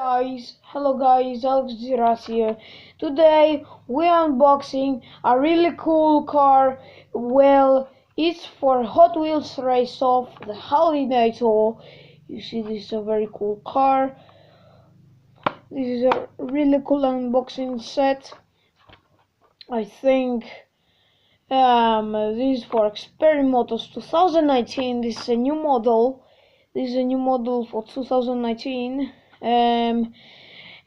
Hello guys, Alex Ziras here. Today we're unboxing a really cool car. Well, it's for Hot Wheels race off the HAULINATOR. You see, this is a very cool car. This is a really cool unboxing set. I think this is for Experimentos 2019. This is a new model. This is a new model for 2019.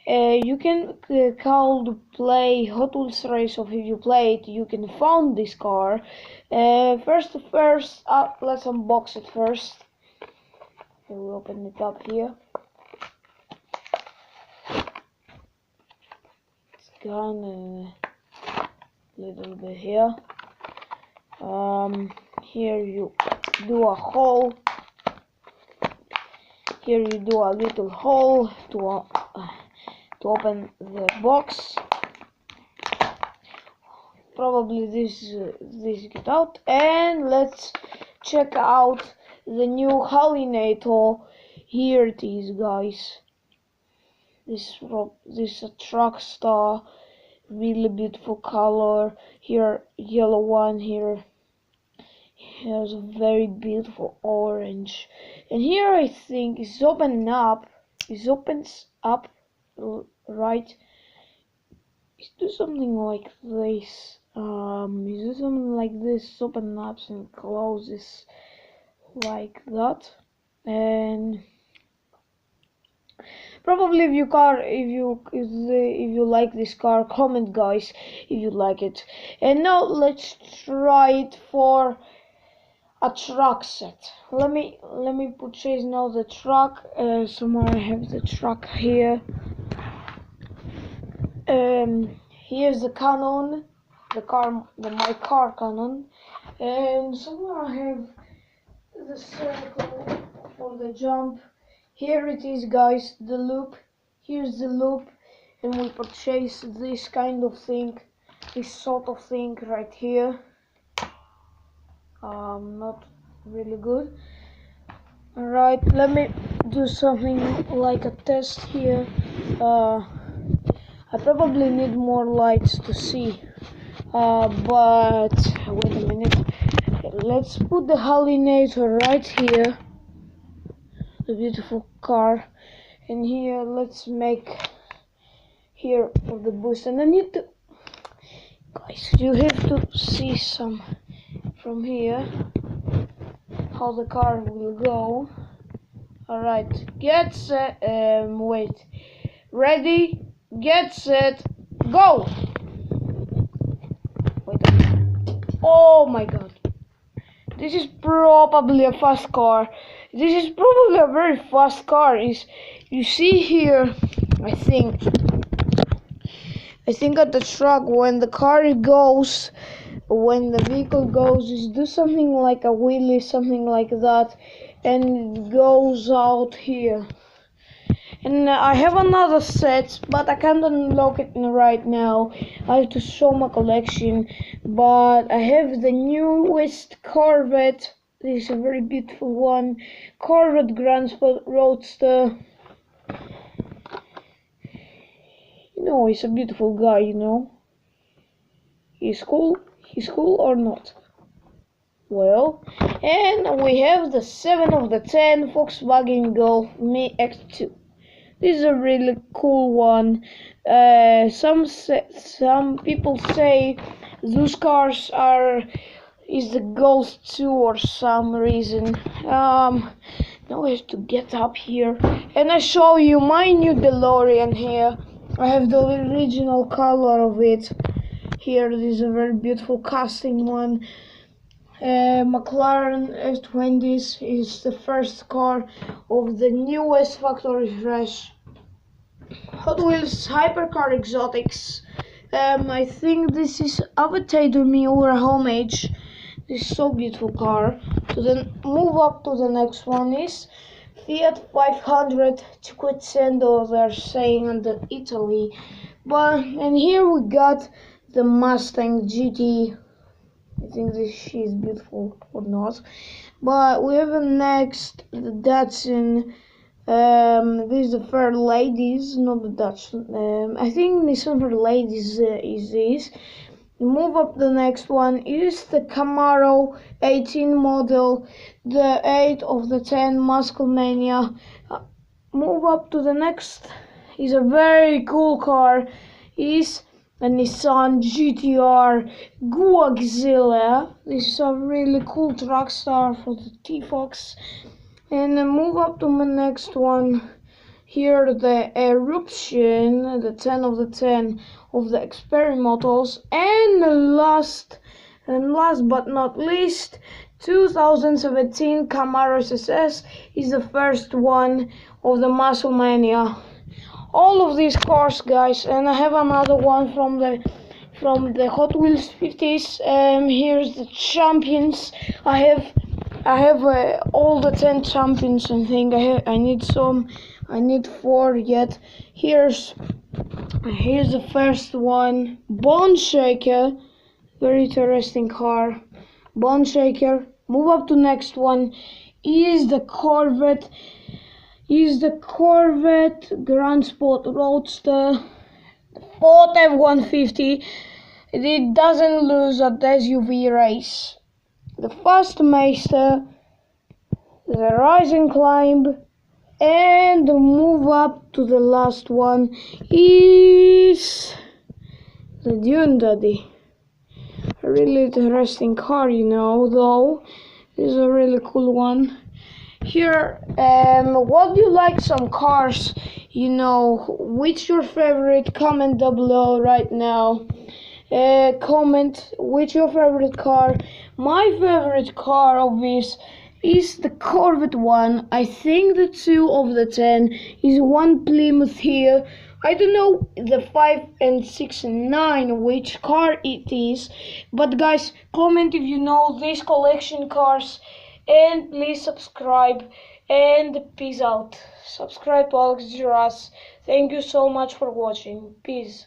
You can call to play Hot Wheels race off. If you play it, you can find this car. First, let's unbox it first. We'll open it up here. It's gone a little bit here. Here you do a hole. Here you do a little hole to open the box. Probably this get out, and let's check out the new HAULINATOR. Here it is, guys. This is a truck star, really beautiful color. Here yellow one, here's a very beautiful orange, and here I think it opens up, right? It do something like this. It do something like this, open up and closes like that. And probably if you like this car, comment guys if you like it. And now let's try it for a truck set. Let me purchase now the truck. Somewhere I have the truck here. Here's the cannon, my car cannon, and somewhere I have the circle for the jump. Here it is, guys, the loop. Here's the loop, and we purchase this kind of thing, this sort of thing right here. Not really good. Alright, let me do something like a test here. I probably need more lights to see, but wait a minute. Let's put the HAULINATOR right here, the beautiful car, and here let's make here for the boost. And I need to, guys, you have to see some from here how the car will go. Alright, get set, wait, ready, get set, go! Wait a minute. Oh my god, this is probably a fast car. This is probably a very fast car. You see here, I think at the truck, when the car goes, when the vehicle goes, it do something like a wheelie, something like that, and it goes out here. And I have another set, but I can't unlock it right now. I have to show my collection. But I have the newest Corvette. This is a very beautiful one. Corvette Grand Sport Roadster. You know, he's a beautiful guy, you know. He's cool. He's cool or not? Well, and we have the 7 of the 10 Volkswagen Golf Me X2. This is a really cool one. Some people say those cars is the Golf 2 or some reason. Now I have to get up here and I show you my new DeLorean here. I have the original color of it. Here, this is a very beautiful casting one. McLaren F20s is the first car of the newest factory fresh Hot Wheels Hypercar Exotics. I think this is Avatar to me or a homage. This is so beautiful car. So then move up to the next one is Fiat 500 Cinquecento, they're saying under Italy. And here we got the Mustang GT. I think she is beautiful or not. But we have next the Datsun This is the Fair Ladies, not the Dutch. I think Nissan Fair Ladies is this. Move up. The next one is the Camaro 18 model, the 8 of the 10 Muscle Mania. Move up to the next. Is a very cool car. Is a Nissan GTR Godzilla. This is a really cool track star for the T-Fox. And then move up to my next one. Here the Eruption, the 10 of the 10 of the experimentals, and last but not least, 2017 Camaro SS is the first one of the Muscle Mania. All of these cars, guys, and I have another one from the Hot Wheels 50s. Here's the champions. I have all the 10 champions. I think I need some. I need 4 yet. Here's the first one, Bone Shaker. Very interesting car, Bone Shaker. Move up to next one. Is the Corvette Grand Sport Roadster, Ford F-150. It doesn't lose at the SUV race. The Fast Meister, the Rise and Climb, and move up to the last one is the Dune Daddy. A really interesting car, though. This is a really cool one. Here, what do you like some cars? Which your favorite? Comment down below right now. Comment which your favorite car. My favorite car of this is the Corvette one. I think the 2 of the 10 is one Plymouth here. I don't know the 5 and 6 and 9 which car it is, but guys, comment if you know these collection cars, and please subscribe, and peace out. Subscribe to Alex Giras. Thank you so much for watching. Peace.